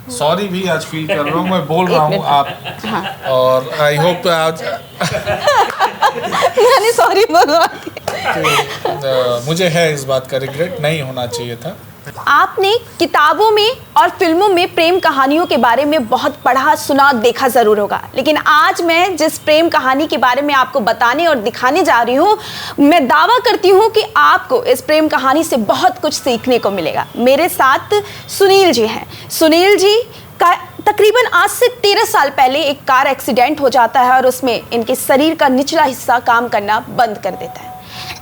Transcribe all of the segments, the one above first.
Sorry भी आज feel कर रहा हूँ, मैं बोल रहा हूँ आप। हाँ। और आई होप आज मैंने सॉरी बोला। मुझे है इस बात का रिग्रेट, नहीं होना चाहिए था। आपने किताबों में और फिल्मों में प्रेम कहानियों के बारे में बहुत पढ़ा सुना देखा ज़रूर होगा, लेकिन आज मैं जिस प्रेम कहानी के बारे में आपको बताने और दिखाने जा रही हूँ, मैं दावा करती हूँ कि आपको इस प्रेम कहानी से बहुत कुछ सीखने को मिलेगा। मेरे साथ सुनील जी हैं। सुनील जी का तकरीबन आज से 13 साल पहले एक कार एक्सीडेंट हो जाता है और उसमें इनके शरीर का निचला हिस्सा काम करना बंद कर देता है,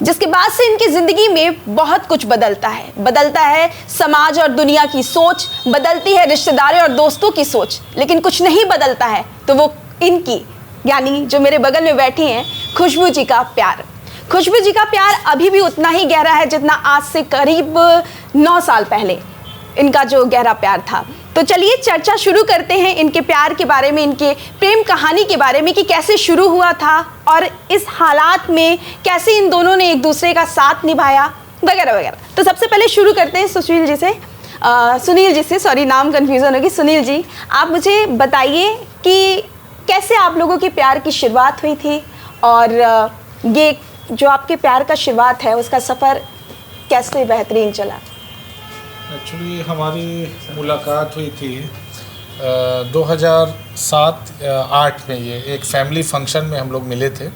जिसके बाद से इनकी ज़िंदगी में बहुत कुछ बदलता है समाज और दुनिया की सोच, बदलती है रिश्तेदारों और दोस्तों की सोच, लेकिन कुछ नहीं बदलता है तो वो इनकी, यानी जो मेरे बगल में बैठी हैं, खुशबू जी का प्यार। खुशबू जी का प्यार अभी भी उतना ही गहरा है जितना आज से करीब 9 साल पहले इनका जो गहरा प्यार था। तो चलिए चर्चा शुरू करते हैं इनके प्यार के बारे में, इनके प्रेम कहानी के बारे में कि कैसे शुरू हुआ था और इस हालात में कैसे इन दोनों ने एक दूसरे का साथ निभाया वगैरह वगैरह। तो सबसे पहले शुरू करते हैं सुनील जी से, सॉरी नाम कन्फ्यूज़न होगी। सुनील जी, आप मुझे बताइए कि कैसे आप लोगों की प्यार की शुरुआत हुई थी और ये जो आपके प्यार का शुरुआत है उसका सफ़र कैसे बेहतरीन चला। एक्चुअली हमारी मुलाकात हुई थी 2007-8 में। ये एक फैमिली फंक्शन में हम लोग मिले थे,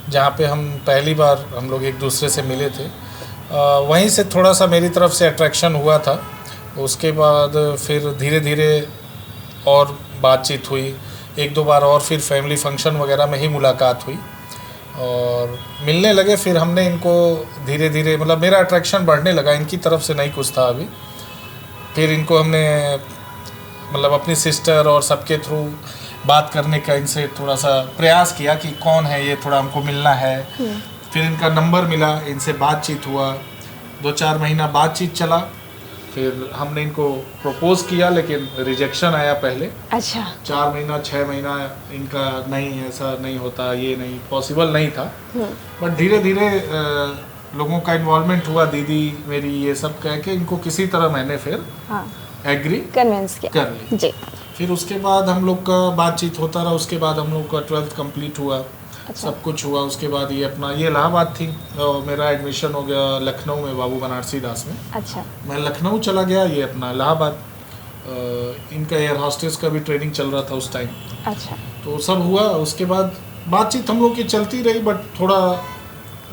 जहाँ पे हम पहली बार हम लोग एक दूसरे से मिले थे। वहीं से थोड़ा सा मेरी तरफ से अट्रैक्शन हुआ था। उसके बाद फिर धीरे धीरे और बातचीत हुई, 1-2 बार और फिर फैमिली फंक्शन वगैरह में ही मुलाकात हुई और मिलने लगे। फिर हमने इनको धीरे धीरे, मतलब मेरा अट्रैक्शन बढ़ने लगा, इनकी तरफ से नहीं कुछ था अभी। फिर इनको हमने मतलब अपनी सिस्टर और सबके थ्रू बात करने का इनसे थोड़ा सा प्रयास किया कि कौन है ये, थोड़ा हमको मिलना है। फिर इनका नंबर मिला, इनसे बातचीत हुआ, 2-4 महीना बातचीत चला। फिर हमने इनको प्रपोज किया लेकिन रिजेक्शन आया पहले। अच्छा। 4 महीना 6 महीना इनका नहीं, ऐसा नहीं होता, ये नहीं पॉसिबल नहीं था। बट धीरे धीरे लोगों का इन्वॉल्वमेंट हुआ, दीदी मेरी ये सब कह के इनको किसी तरह मैंने फिर एग्री कन्विंस कर ली जी। फिर उसके बाद हम लोग का बातचीत होता रहा। उसके बाद हम लोग का 12th कंप्लीट हुआ। अच्छा। सब कुछ हुआ। उसके बाद ये अपना, ये इलाहाबाद थी, मेरा एडमिशन हो गया लखनऊ में, बाबू बनारसी दास में। अच्छा। मैं लखनऊ चला गया, ये अपना इलाहाबाद। इनका एयर हॉस्टेस का भी ट्रेनिंग चल रहा था उस टाइम। अच्छा। तो सब हुआ। उसके बाद बातचीत हम लोग की चलती रही, बट थोड़ा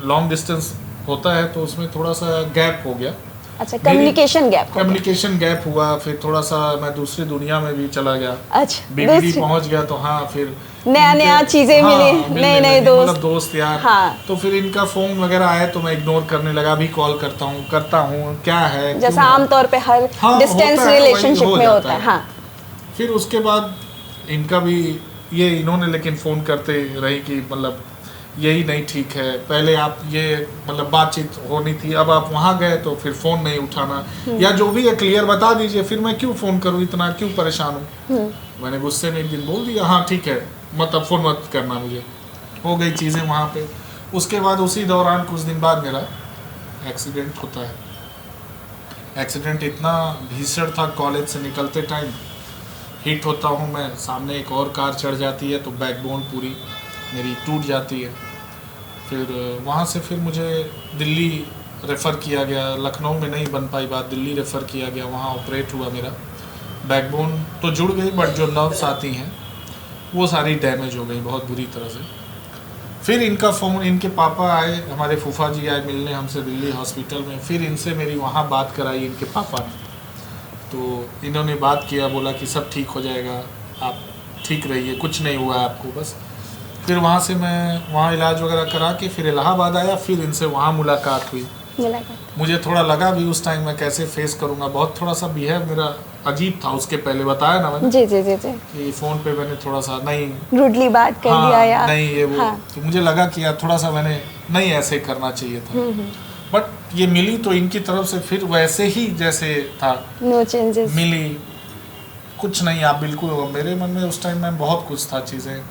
लॉन्ग डिस्टेंस होता है तो उसमें थोड़ा सा गैप हो गया। अच्छा, कम्युनिकेशन गैप हुआ। फिर थोड़ा सा मैं दूसरी दुनिया में भी चला गया। अच्छा, बीबीडी पहुंच गया तो हाँ, फिर नया चीजें मिले, नए दोस्त यार। हाँ। तो फिर इनका फोन वगैरह आया तो मैं इग्नोर करने लगा। भी कॉल करता हूँ क्या है, जैसा आमतौर पे हर डिस्टेंस रिलेशनशिप में होता है। हाँ। फिर उसके बाद इनका भी ये, इन्होंने लेकिन फ़ोन करते रही कि मतलब यही नहीं ठीक है, पहले आप ये मतलब बातचीत होनी थी, अब आप वहाँ गए तो फिर फ़ोन नहीं उठाना, या जो भी है क्लियर बता दीजिए, फिर मैं क्यों फ़ोन करूँ, इतना क्यों परेशान हूँ। मैंने गुस्से में एक दिन बोल दिया, हाँ ठीक है, मतलब फ़ोन मत करना मुझे। हो गई चीज़ें वहाँ पे। उसके बाद उसी दौरान कुछ दिन बाद मेरा एक्सीडेंट होता है। एक्सीडेंट इतना भीषण था, कॉलेज से निकलते टाइम हिट होता हूँ मैं, सामने एक और कार चढ़ जाती है तो बैकबोन पूरी मेरी टूट जाती है। फिर वहाँ से फिर मुझे दिल्ली रेफ़र किया गया। लखनऊ में नहीं बन पाई बात, दिल्ली रेफ़र किया गया, वहाँ ऑपरेट हुआ मेरा। बैकबोन तो जुड़ गई बट जो नर्व्स आती हैं वो सारी डैमेज हो गई बहुत बुरी तरह से। फिर इनका फ़ोन, इनके पापा आए, हमारे फूफा जी आए मिलने हमसे दिल्ली हॉस्पिटल में। फिर इनसे मेरी वहाँ बात कराई इनके पापा ने, तो इन्होंने बात किया, बोला कि सब ठीक हो जाएगा, आप ठीक रहिए, कुछ नहीं हुआ आपको बस। फिर वहाँ से मैं वहाँ इलाज वगैरह करा के फिर इलाहाबाद आया। फिर इनसे वहाँ मुलाकात हुई। मुझे थोड़ा लगा भी उस टाइम मैं कैसे फेस करूँगा, बहुत थोड़ा सा बिहेव मेरा अजीब था। उसके पहले बताया ना मैंने, जी कि फ़ोन पे मैंने थोड़ा सा नहीं रूडली बात कर दिया या नहीं ये वो। तो मुझे लगा कि यार थोड़ा सा मैंने नहीं ऐसे करना चाहिए था। बट ये मिली तो इनकी तरफ से फिर वैसे ही जैसे था, नो चेंजेस मिली, कुछ नहीं आप बिल्कुल। मेरे मन में उस टाइम में बहुत कुछ था, चीज़ें,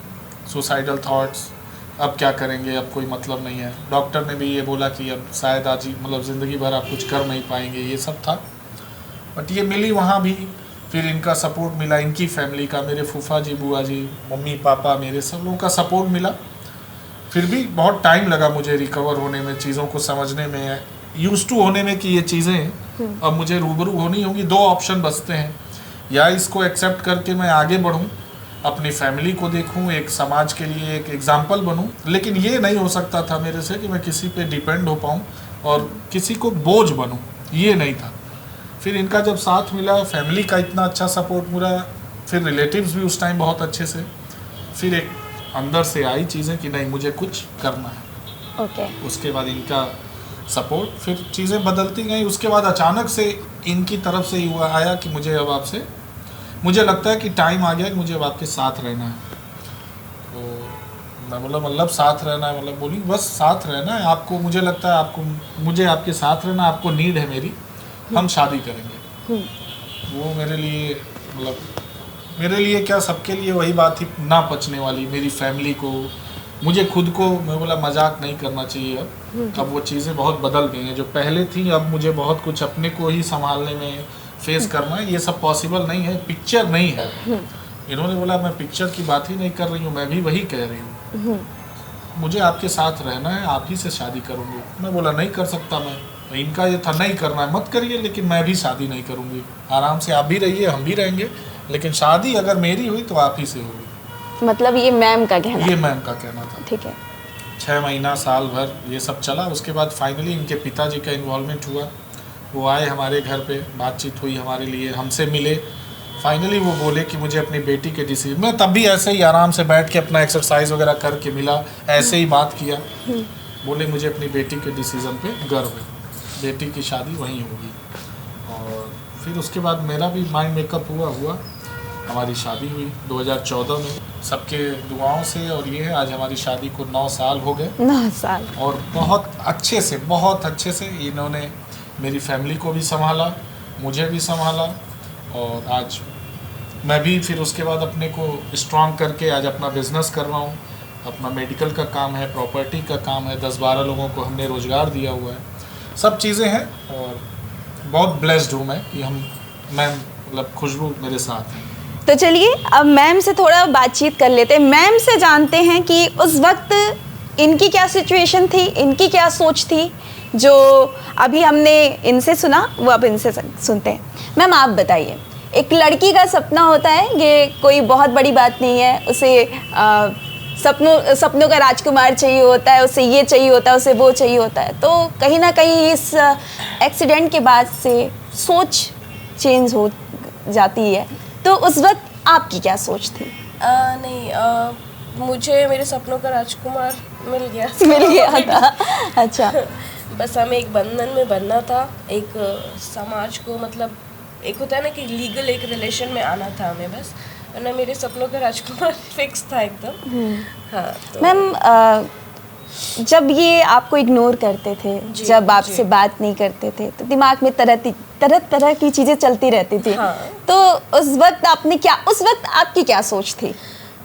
सुसाइडल थॉट्स, अब क्या करेंगे, अब कोई मतलब नहीं है। डॉक्टर ने भी ये बोला कि अब शायद आज ही मतलब ज़िंदगी भर आप कुछ कर नहीं पाएंगे, ये सब था। बट ये मिली वहाँ भी। फिर इनका सपोर्ट मिला, इनकी फैमिली का, मेरे फूफा जी, बुआ जी, मम्मी पापा, मेरे सब लोगों का सपोर्ट मिला। फिर भी बहुत टाइम लगा मुझे रिकवर होने में, चीज़ों को समझने में, यूज टू होने में कि ये चीज़ें अब मुझे रूबरू होनी होंगी। दो ऑप्शन बचते हैं, या इसको एक्सेप्ट करके मैं आगे बढ़ूं, अपनी फैमिली को देखूं, एक समाज के लिए एक एग्जाम्पल बनूं, लेकिन ये नहीं हो सकता था मेरे से कि मैं किसी पे डिपेंड हो पाऊं और किसी को बोझ बनूं, ये नहीं था। फिर इनका जब साथ मिला, फैमिली का इतना अच्छा सपोर्ट मिला, फिर रिलेटिव्स भी उस टाइम बहुत अच्छे से, फिर एक अंदर से आई चीज़ें कि नहीं मुझे कुछ करना है। ओके। उसके बाद इनका सपोर्ट, फिर चीज़ें बदलती गई। उसके बाद अचानक से इनकी तरफ से हुआ आया कि मुझे अब आपसे, मुझे लगता है कि टाइम आ गया कि मुझे अब आपके साथ रहना है। तो मैं बोला मतलब साथ रहना है, मतलब बोली बस साथ रहना है आपको, मुझे लगता है आपको, मुझे आपके साथ रहना, आपको नीड है मेरी, हम शादी करेंगे। वो मेरे लिए मतलब, मेरे लिए क्या सबके लिए वही बात थी ना पचने वाली, मेरी फैमिली को, मुझे खुद को, मैं बोला मजाक नहीं करना चाहिए अब वो चीज़ें बहुत बदल गई हैं। जो पहले थी, अब मुझे बहुत कुछ अपने को ही संभालने में फेस करना है, ये सब पॉसिबल नहीं है, पिक्चर नहीं है। इन्होंने बोला मैं पिक्चर की बात ही नहीं कर रही हूँ, मैं भी वही कह रही हूँ, मुझे आपके साथ रहना है, आप ही से शादी करूँगी। मैं बोला नहीं कर सकता मैं, इनका ये था नहीं करना है मत करिए, लेकिन मैं भी शादी नहीं करूँगी, आराम से आप भी रहिए हम भी रहेंगे, लेकिन शादी अगर मेरी हुई तो आप ही से होगी। मतलब ये मैम का कहना? ये मैम का कहना था। ठीक है। 6 महीना साल भर ये सब चला। उसके बाद फाइनली इनके पिताजी का इन्वॉल्वमेंट हुआ, वो आए हमारे घर पे, बातचीत हुई हमारे लिए, हमसे मिले। फाइनली वो बोले कि मुझे अपनी बेटी के डिसीजन, मैं तब भी ऐसे ही आराम से बैठ के अपना एक्सरसाइज वगैरह करके मिला, ऐसे ही बात किया। बोले मुझे अपनी बेटी के डिसीज़न पे गर्व है, बेटी की शादी वहीं होगी। और फिर उसके बाद मेरा भी माइंड मेकअप हुआ, हमारी शादी हुई 2014 में सबके दुआओं से। और ये है आज हमारी शादी को 9 साल हो गए। 9 साल। और बहुत अच्छे से इन्होंने मेरी फैमिली को भी संभाला, मुझे भी संभाला। और आज मैं भी फिर उसके बाद अपने को स्ट्रॉन्ग करके आज अपना बिजनेस कर रहा हूँ, अपना मेडिकल का काम है, प्रॉपर्टी का काम है, 10-12 लोगों को हमने रोज़गार दिया हुआ है, सब चीज़ें हैं। और बहुत ब्लेस्ड हूँ मैं कि मैं मतलब खुशबू मेरे साथ है। तो चलिए अब मैम से थोड़ा बातचीत कर लेते हैं। मैम से जानते हैं कि उस वक्त इनकी क्या सिचुएशन थी, इनकी क्या सोच थी, जो अभी हमने इनसे सुना वो अब इनसे सुनते हैं। मैम आप बताइए, एक लड़की का सपना होता है, ये कोई बहुत बड़ी बात नहीं है, उसे सपनों का राजकुमार चाहिए होता है, उसे ये चाहिए होता है, उसे वो चाहिए होता है। तो कहीं ना कहीं इस एक्सीडेंट के बाद से सोच चेंज हो जाती है, तो उस वक्त आपकी क्या सोच थी? मुझे मेरे सपनों का राजकुमार मिल गया था। अच्छा। बस हमें एक बंधन में बनना था, एक समाज को, मतलब एक होता है ना कि लीगल एक रिलेशन में आना था हमें बस, वरना मेरे सपनों का राजकुमार फिक्स था एकदम। हाँ तो मैम जब ये आपको इग्नोर करते थे, जब आपसे बात नहीं करते थे, तो दिमाग में तरह की चीज़ें चलती रहती थी। हाँ। तो उस वक्त आपकी क्या सोच थी?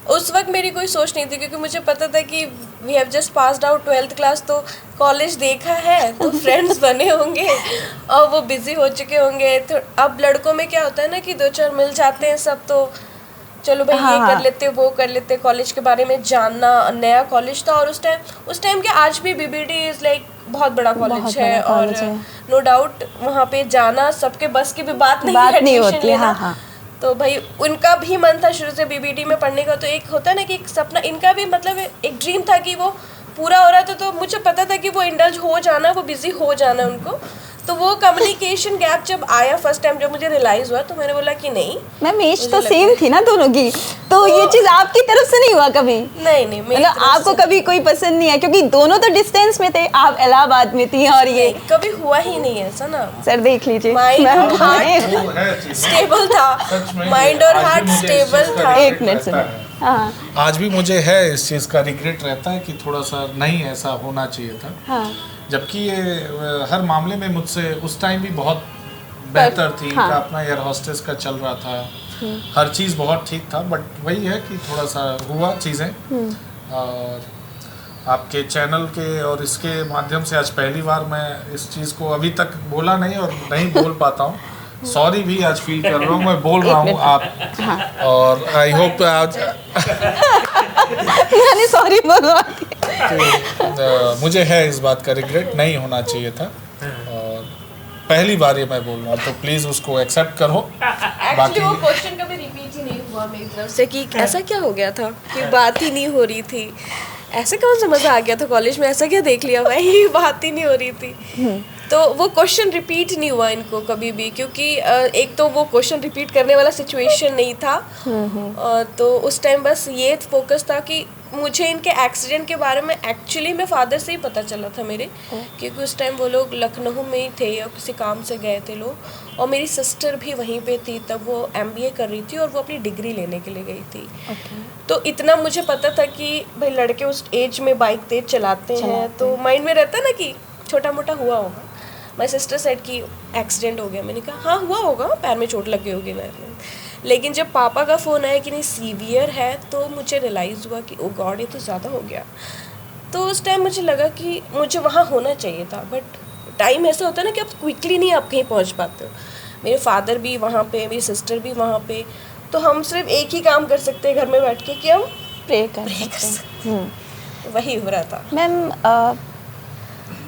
उस वक्त मेरी कोई सोच नहीं थी, क्योंकि मुझे पता था कि we have just passed out 12th class, तो कॉलेज देखा है, तो फ्रेंड्स बने होंगे और वो बिजी हो चुके होंगे। तो अब लड़कों में क्या होता है ना कि 2-4 मिल जाते हैं सब, तो चलो भाई हाँ, ये कर लेते वो कर लेते, कॉलेज के बारे में जानना, नया कॉलेज था। और उस टाइम के आज भी बीबीडी इज़ लाइक बहुत बड़ा कॉलेज है, और नो डाउट वहाँ पे जाना सबके बस की भी बात नहीं होती है। हाँ। तो भाई उनका भी मन था शुरू से बीबीडी में पढ़ने का, तो एक होता है ना कि एक सपना, इनका भी मतलब एक ड्रीम था कि वो पूरा हो रहा था। तो मुझे पता था कि वो इंडल्ज हो जाना, वो बिजी हो जाना उनको। तो वो कम्युनिकेशन गैप जब आया फर्स्ट टाइम, जब मुझे रियलाइज हुआ, तो मैंने बोला कि नहीं। मैम एज तो सेम थी ना दोनों की, तो ये चीज आपकी तरफ से नहीं हुआ कभी? नहीं मतलब आपको कभी कोई पसंद नहीं है, क्योंकि दोनों तो डिस्टेंस में थे, आप इलाहाबाद में थी और ये कभी हुआ ही नहीं है ऐसा ना। सर देख लीजिए, माइंड और हार्ट स्टेबल था, माइंड और हार्ट स्टेबल था। एक मिनट सुनो। हाँ। आज भी मुझे है इस चीज़ का रिग्रेट रहता है कि थोड़ा सा नहीं ऐसा होना चाहिए था। हाँ। जबकि ये हर मामले में मुझसे उस टाइम भी बहुत बेहतर थी। हाँ। इनका अपना एयर हॉस्टेस का चल रहा था, हर चीज़ बहुत ठीक था। बट वही है कि थोड़ा सा हुआ चीज़ें, और आपके चैनल के और इसके माध्यम से आज पहली बार मैं इस चीज़ को अभी तक बोला नहीं और नहीं बोल पाता हूँ सॉरी भी आज फील कर रहा हूँ, मैं बोल रहा हूँ आप। हाँ। और आई होप आज मैंने सॉरी बोला। मुझे है इस बात का रिग्रेट, नहीं होना चाहिए था। और पहली बार ये मैं बोल रहा हूँ, तो प्लीज़ उसको एक्सेप्ट करो। एक्चुअली वो क्वेश्चन कभी रिपीट ही नहीं हुआ मेरी तरफ से कि ऐसा क्या हो गया था कि बात ही नहीं हो रही थी, ऐसे कौन सा मज़ा आ गया था कॉलेज में, ऐसा क्या देख लिया भाई, बात ही नहीं हो रही थी। तो वो क्वेश्चन रिपीट नहीं हुआ इनको कभी भी, क्योंकि एक तो वो क्वेश्चन रिपीट करने वाला सिचुएशन नहीं था। तो उस टाइम बस ये फोकस था कि मुझे इनके एक्सीडेंट के बारे में एक्चुअली मेरे फादर से ही पता चला था मेरे, क्योंकि उस टाइम वो लोग लखनऊ में ही थे या किसी काम से गए थे लोग, और मेरी सिस्टर भी वहीं पे थी, तब वो MBA कर रही थी और वो अपनी डिग्री लेने के लिए गई थी। तो इतना मुझे पता था कि भाई लड़के उस एज में बाइक तेज चलाते हैं, तो माइंड में रहता ना कि छोटा मोटा हुआ होगा। माई सिस्टर सेड कि एक्सीडेंट हो गया, मैंने कहा हाँ हुआ होगा, पैर में चोट लग गई होगी ना। लेकिन जब पापा का फ़ोन आया कि नहीं सीवियर है, तो मुझे रियलाइज़ हुआ कि ओ गॉड ये तो ज़्यादा हो गया। तो उस टाइम मुझे लगा कि मुझे वहाँ होना चाहिए था, बट टाइम ऐसा होता है ना कि आप क्विकली नहीं आप कहीं पहुँच पाते हो। मेरे फादर भी वहाँ पे, मेरी सिस्टर भी वहाँ पे, तो हम सिर्फ एक ही काम कर सकते हैं घर में बैठ के कि हम प्रे कर सकते हैं। वही हो रहा था। मैम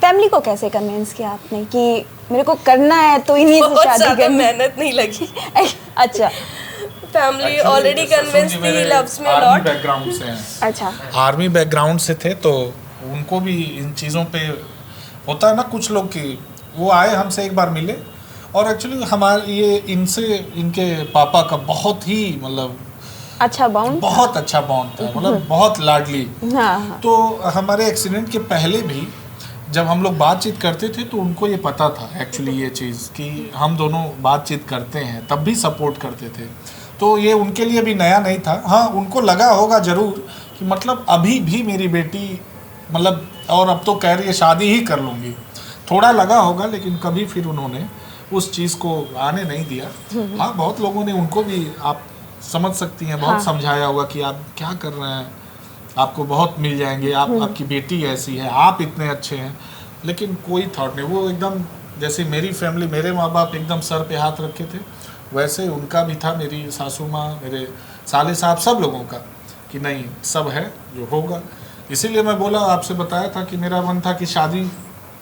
फैमिली को कैसे कन्विंस किया आपने कि मेरे को करना है तो इन्हीं से शादी करनी? मेहनत नहीं लगी। अच्छा, फैमिली ऑलरेडी कन्विंस थी, लव्स में लॉट बैकग्राउंड से हैं। अच्छा, आर्मी बैकग्राउंड से थे, तो उनको भी इन चीज़ों पे होता है ना, कुछ लोग की वो आए हमसे एक बार मिले, और एक्चुअली हमारे ये इनसे इनके पापा का बहुत ही मतलब अच्छा बॉन्ड, बहुत अच्छा बॉन्ड था, मतलब बहुत लाडली। हाँ। तो हमारे एक्सीडेंट के पहले भी जब हम लोग बातचीत करते थे तो उनको ये पता था एक्चुअली ये चीज़ कि हम दोनों बातचीत करते हैं, तब भी सपोर्ट करते थे। तो ये उनके लिए भी नया नहीं था। हाँ, उनको लगा होगा ज़रूर कि मतलब अभी भी मेरी बेटी मतलब, और अब तो कह रही है शादी ही कर लूँगी, थोड़ा लगा होगा, लेकिन कभी फिर उन्होंने उस चीज़ को आने नहीं दिया। हाँ, बहुत लोगों ने उनको भी, आप समझ सकती हैं, बहुत समझाया होगा कि आप क्या कर रहे हैं, आपको बहुत मिल जाएंगे, आपकी बेटी ऐसी है, आप इतने अच्छे हैं, लेकिन कोई थॉट नहीं। वो एकदम जैसे मेरी फैमिली, मेरे माँ बाप एकदम सर पे हाथ रखे थे, वैसे उनका भी था, मेरी सासू माँ, मेरे साले साहब, सब लोगों का, कि नहीं सब है जो होगा। इसीलिए मैं बोला, आपसे बताया था कि मेरा मन था कि शादी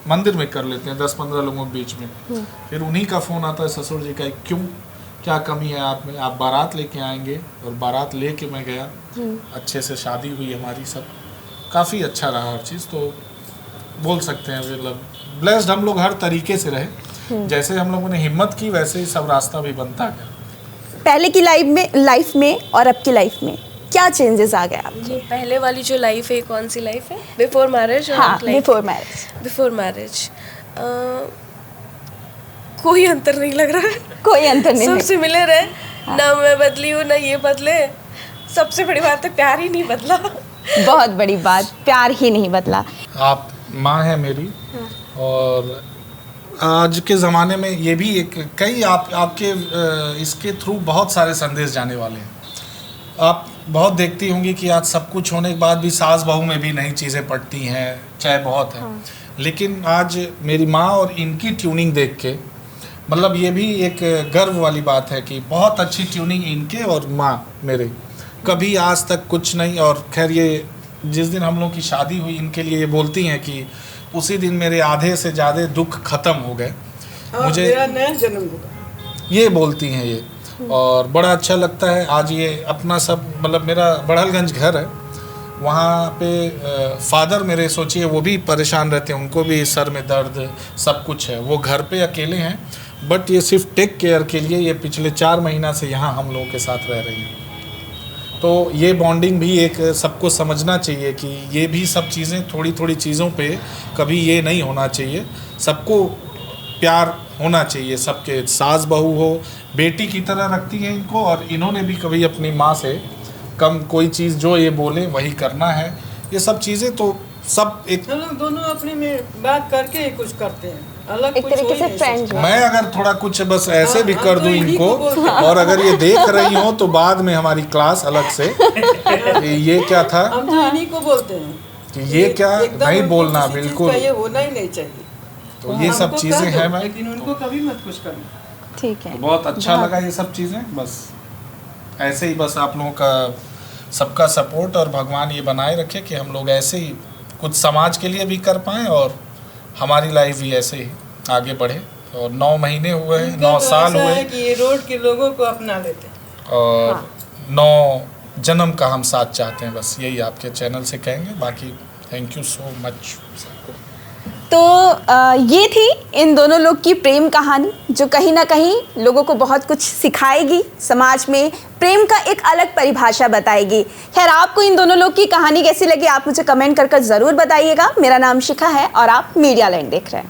मंदिर में कर लेते हैं 10-15 लोगों के बीच में। फिर उन्हीं का फ़ोन आता है ससुर जी का, क्यों, क्या कमी है आप में, आप बारात लेके आएंगे, और बारात लेके मैं गया, अच्छे से शादी हुई हमारी, सब काफ़ी अच्छा रहा हर चीज़। तो बोल सकते हैं मतलब ब्लेस्ड हम लोग हर तरीके से रहे, जैसे हम लोगों ने हिम्मत की वैसे ही सब रास्ता भी बनता गया। पहले की लाइफ में और अब की लाइफ में क्या चेंजेस आ गए आपके? पहले वाली जो लाइफ है, कौन सी लाइफ है, बिफोर मैरिज? हाँ, बिफोर मैरिज। बिफोर मैरिज कोई अंतर नहीं लग रहा है, कोई अंतर नहीं, सब सिमिलर है। ना मैं बदली हूँ ना ये बदले। सबसे बड़ी बात है प्यार ही नहीं बदला। बहुत बड़ी बात, प्यार ही नहीं बदला। आप माँ है मेरी, और आज के ज़माने में ये भी एक कई आपके इसके थ्रू बहुत सारे संदेश जाने वाले हैं। आप बहुत देखती होंगी कि आज सब कुछ होने के बाद भी सास बहू में भी नई चीज़ें पड़ती हैं, चाहे बहुत है। लेकिन आज मेरी माँ और इनकी ट्यूनिंग देख के मतलब ये भी एक गर्व वाली बात है कि बहुत अच्छी ट्यूनिंग इनके और माँ मेरे, कभी आज तक कुछ नहीं। और खैर ये जिस दिन हम लोग की शादी हुई, इनके लिए ये बोलती हैं कि उसी दिन मेरे आधे से ज़्यादा दुख खत्म हो गए, मुझे मेरा नया जन्म होगा, ये बोलती हैं ये। और बड़ा अच्छा लगता है। आज ये अपना सब मतलब मेरा बड़हलगंज घर है, वहाँ पे फादर मेरे सोचिए वो भी परेशान रहते हैं, उनको भी सर में दर्द सब कुछ है, वो घर पे अकेले हैं, बट ये सिर्फ टेक केयर के लिए ये पिछले 4 महीना से यहाँ हम लोगों के साथ रह रही हैं। तो ये बॉन्डिंग भी एक सबको समझना चाहिए कि ये भी सब चीज़ें थोड़ी थोड़ी चीज़ों पे कभी ये नहीं होना चाहिए, सबको प्यार होना चाहिए, सबके सास बहू हो बेटी की तरह रखती हैं इनको, और इन्होंने भी कभी अपनी माँ से कम कोई चीज़ जो ये बोले वही करना है। ये सब चीज़ें तो सब एक हम लोग दोनों अपने में बात करके ही कुछ करते हैं, अलग एक कुछ तरीके हो ही से नहीं फ्रेंड्स। सकता। मैं अगर थोड़ा कुछ बस ऐसे भी हाँ, कर तो दूं इन्हीं इनको, को बोलते हैं। और अगर ये देख रही हो तो बाद में हमारी क्लास अलग से ये क्या था हम तो इन्हीं को बोलते हैं कि ये क्या एकदम नहीं उनको बोलना किसी चीज़ बिल्कुल। का ये होना ही नहीं चाहिए। तो ये सब हमको चीज़ें कर दो, हैं। मैं लेकिन उनको कभी मत कुछ करना। ठीक है। तो बहुत अच्छा लगा ये सब चीज़ें। बस ऐसे ही बस आप लोगों का सबका सपोर्ट और भगवान ये बनाए रखे कि हम लोग ऐसे ही कुछ समाज के लिए भी कर पाएँ और हमारी लाइफ भी ऐसे ही आगे बढ़े। और 9 महीने हुए हैं, 9 साल ऐसा हुए है कि ये रोड के लोगों को अपना लेते हैं और 9 जन्म का हम साथ चाहते हैं। बस यही आपके चैनल से कहेंगे। बाकी थैंक यू सो मच सबको। तो ये थी इन दोनों लोग की प्रेम कहानी जो कहीं ना कहीं लोगों को बहुत कुछ सिखाएगी, समाज में प्रेम का एक अलग परिभाषा बताएगी। खैर, आपको इन दोनों लोग की कहानी कैसी लगी आप मुझे कमेंट कर ज़रूर बताइएगा। मेरा नाम शिखा है और आप मीडिया लाइन देख रहे हैं।